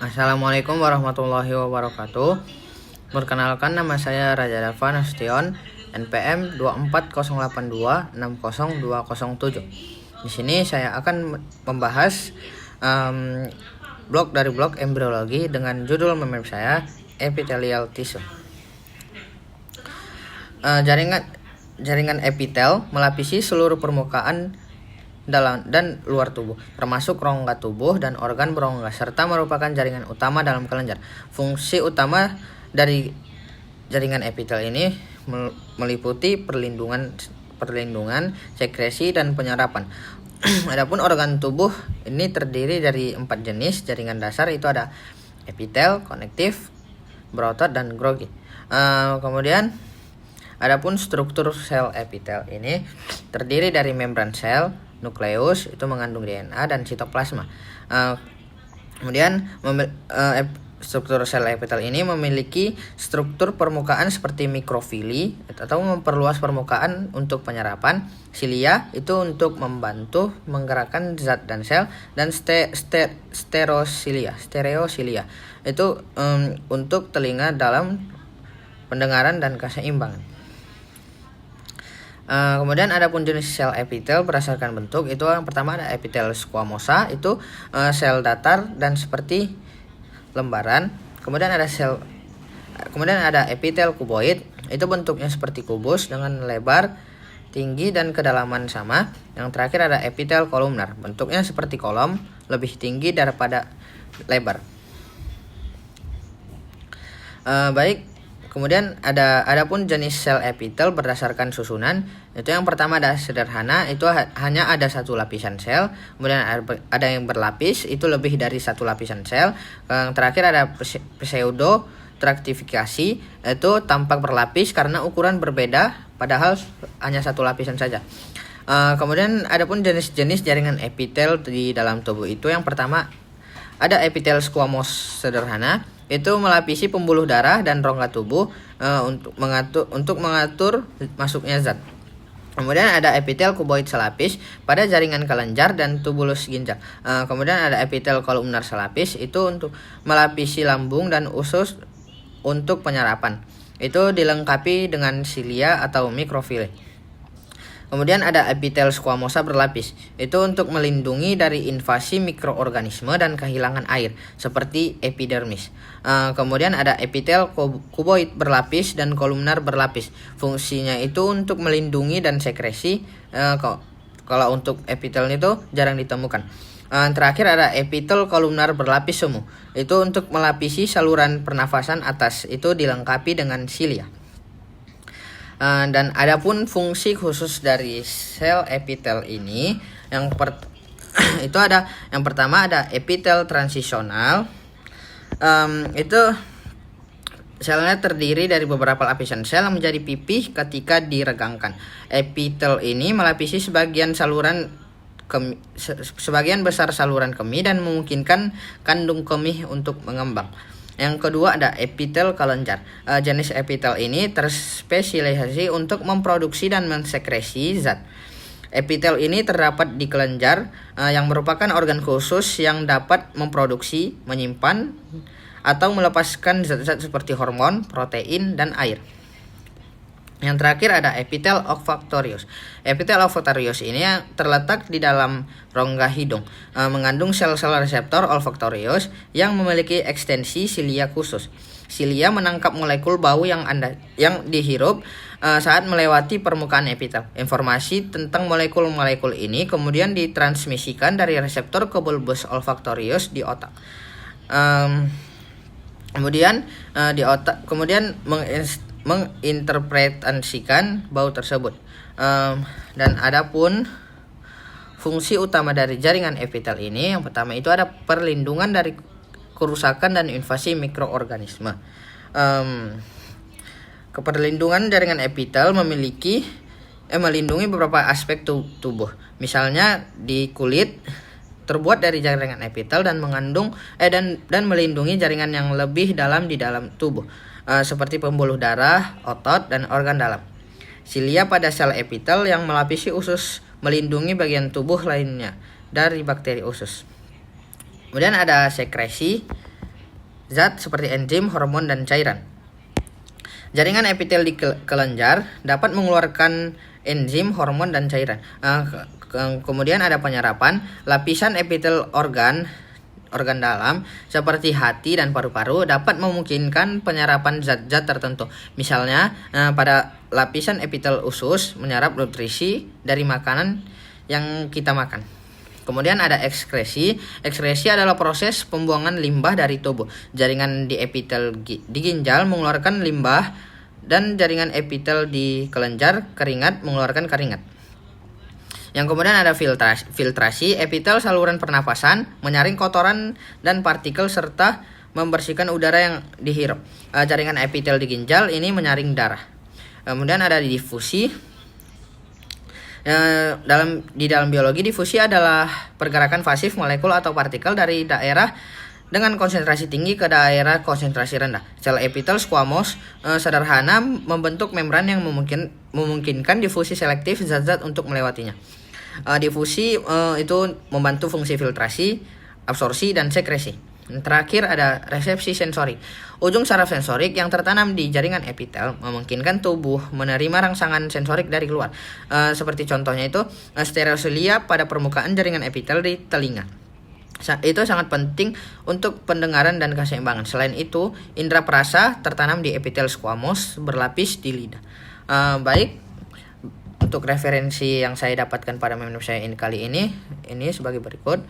Assalamualaikum warahmatullahi wabarakatuh. Perkenalkan, nama saya Raja Dava Nasution, NPM 24082600207. Di sini saya akan membahas blok embriologi dengan judul member saya epithelial tissue. Jaringan epitel melapisi seluruh permukaan dalam dan luar tubuh, termasuk rongga tubuh dan organ berongga, serta merupakan jaringan utama dalam kelenjar. Fungsi utama dari jaringan epitel ini meliputi perlindungan, sekresi, dan penyerapan. Adapun organ tubuh ini terdiri dari 4 jenis jaringan dasar, itu ada epitel, konektif, berotot, dan Golgi. Kemudian adapun struktur sel epitel ini terdiri dari membran sel, nukleus itu mengandung DNA, dan sitoplasma. Kemudian struktur sel epitel ini memiliki struktur permukaan seperti mikrofili atau memperluas permukaan untuk penyerapan, silia itu untuk membantu menggerakkan zat dan sel, dan stereosilia itu untuk telinga dalam pendengaran dan keseimbangan. Kemudian adapun jenis sel epitel berdasarkan bentuk, itu yang pertama ada epitel squamosa, itu sel datar dan seperti lembaran. Kemudian ada epitel kuboid, itu bentuknya seperti kubus dengan lebar, tinggi, dan kedalaman sama. Yang terakhir ada epitel kolumnar, bentuknya seperti kolom, lebih tinggi daripada lebar. Kemudian adapun jenis sel epitel berdasarkan susunan, itu yang pertama ada sederhana, itu hanya ada satu lapisan sel. Kemudian ada yang berlapis, itu lebih dari satu lapisan sel. Yang terakhir ada pseudo stratifikasi, itu tampak berlapis karena ukuran berbeda padahal hanya satu lapisan saja. Kemudian adapun jenis-jenis jaringan epitel di dalam tubuh, itu yang pertama ada epitel squamous sederhana, itu melapisi pembuluh darah dan rongga tubuh untuk mengatur masuknya zat. Kemudian ada epitel kuboid selapis pada jaringan kelenjar dan tubulus ginjal. Kemudian ada epitel kolumnar selapis, itu untuk melapisi lambung dan usus untuk penyerapan. Itu dilengkapi dengan silia atau mikrofili. Kemudian ada epitel squamosa berlapis, itu untuk melindungi dari invasi mikroorganisme dan kehilangan air seperti epidermis. Kemudian ada epitel kuboid berlapis dan kolumnar berlapis. Fungsinya itu untuk melindungi dan sekresi. Kalau untuk epitel itu jarang ditemukan. Terakhir ada epitel kolumnar berlapis semu, itu untuk melapisi saluran pernafasan atas, itu dilengkapi dengan silia. Dan adapun fungsi khusus dari sel epitel ini, itu ada yang pertama ada epitel transisional. Itu selnya terdiri dari beberapa lapisan sel yang menjadi pipih ketika diregangkan. Epitel ini melapisi sebagian besar saluran kemih dan memungkinkan kandung kemih untuk mengembang. Yang kedua ada epitel kelenjar. Jenis epitel ini terspesialisasi untuk memproduksi dan mensekresi zat. Epitel ini terdapat di kelenjar, yang merupakan organ khusus yang dapat memproduksi, menyimpan, atau melepaskan zat-zat seperti hormon, protein, dan air. Yang terakhir ada epitel olfaktorius. Epitel olfaktorius ini terletak di dalam rongga hidung, mengandung sel-sel reseptor olfaktorius yang memiliki ekstensi silia khusus. Silia menangkap molekul bau yang dihirup saat melewati permukaan epitel. Informasi tentang molekul-molekul ini kemudian ditransmisikan dari reseptor ke bulbus olfaktorius di otak. Kemudian menginterpretasikan bau tersebut. Dan adapun fungsi utama dari jaringan epitel ini, yang pertama itu ada perlindungan dari kerusakan dan invasi mikroorganisme. Keperlindungan jaringan epitel melindungi beberapa aspek tubuh. Misalnya di kulit terbuat dari jaringan epitel dan melindungi jaringan yang lebih dalam di dalam tubuh, seperti pembuluh darah, otot, dan organ dalam. Silia pada sel epitel yang melapisi usus melindungi bagian tubuh lainnya dari bakteri usus. Kemudian ada sekresi. zat seperti enzim, hormon, dan cairan. Jaringan epitel di kelenjar dapat mengeluarkan enzim, hormon, dan cairan. Kemudian ada penyerapan. Lapisan epitel organ dalam seperti hati dan paru-paru dapat memungkinkan penyerapan zat-zat tertentu. Misalnya pada lapisan epitel usus menyerap nutrisi dari makanan yang kita makan. Kemudian ada ekskresi. Ekskresi adalah proses pembuangan limbah dari tubuh. Jaringan di epitel di ginjal mengeluarkan limbah dan jaringan epitel di kelenjar keringat mengeluarkan keringat. Yang kemudian ada filtrasi. Epitel saluran pernapasan menyaring kotoran dan partikel serta membersihkan udara yang dihirup. Jaringan epitel di ginjal ini menyaring darah. Kemudian ada difusi. Di dalam biologi, difusi adalah pergerakan pasif molekul atau partikel dari daerah dengan konsentrasi tinggi ke daerah konsentrasi rendah. Sel epitel squamous sederhana membentuk membran yang memungkinkan difusi selektif zat-zat untuk melewatinya. Difusi itu membantu fungsi filtrasi, absorpsi, dan sekresi. Terakhir ada resepsi sensorik. Ujung saraf sensorik yang tertanam di jaringan epitel memungkinkan tubuh menerima rangsangan sensorik dari luar. Seperti contohnya itu stereosilia pada permukaan jaringan epitel di telinga. Itu sangat penting untuk pendengaran dan keseimbangan. Selain itu, indera perasa tertanam di epitel squamous berlapis di lidah. Baik, untuk referensi yang saya dapatkan pada menu saya kali ini sebagai berikut.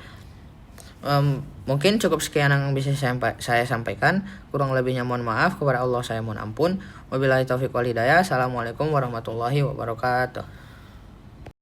Mungkin cukup sekian yang bisa saya sampaikan. Kurang lebihnya mohon maaf. Kepada Allah saya mohon ampun. Wabillahi taufiq wal hidayah. Assalamualaikum warahmatullahi wabarakatuh.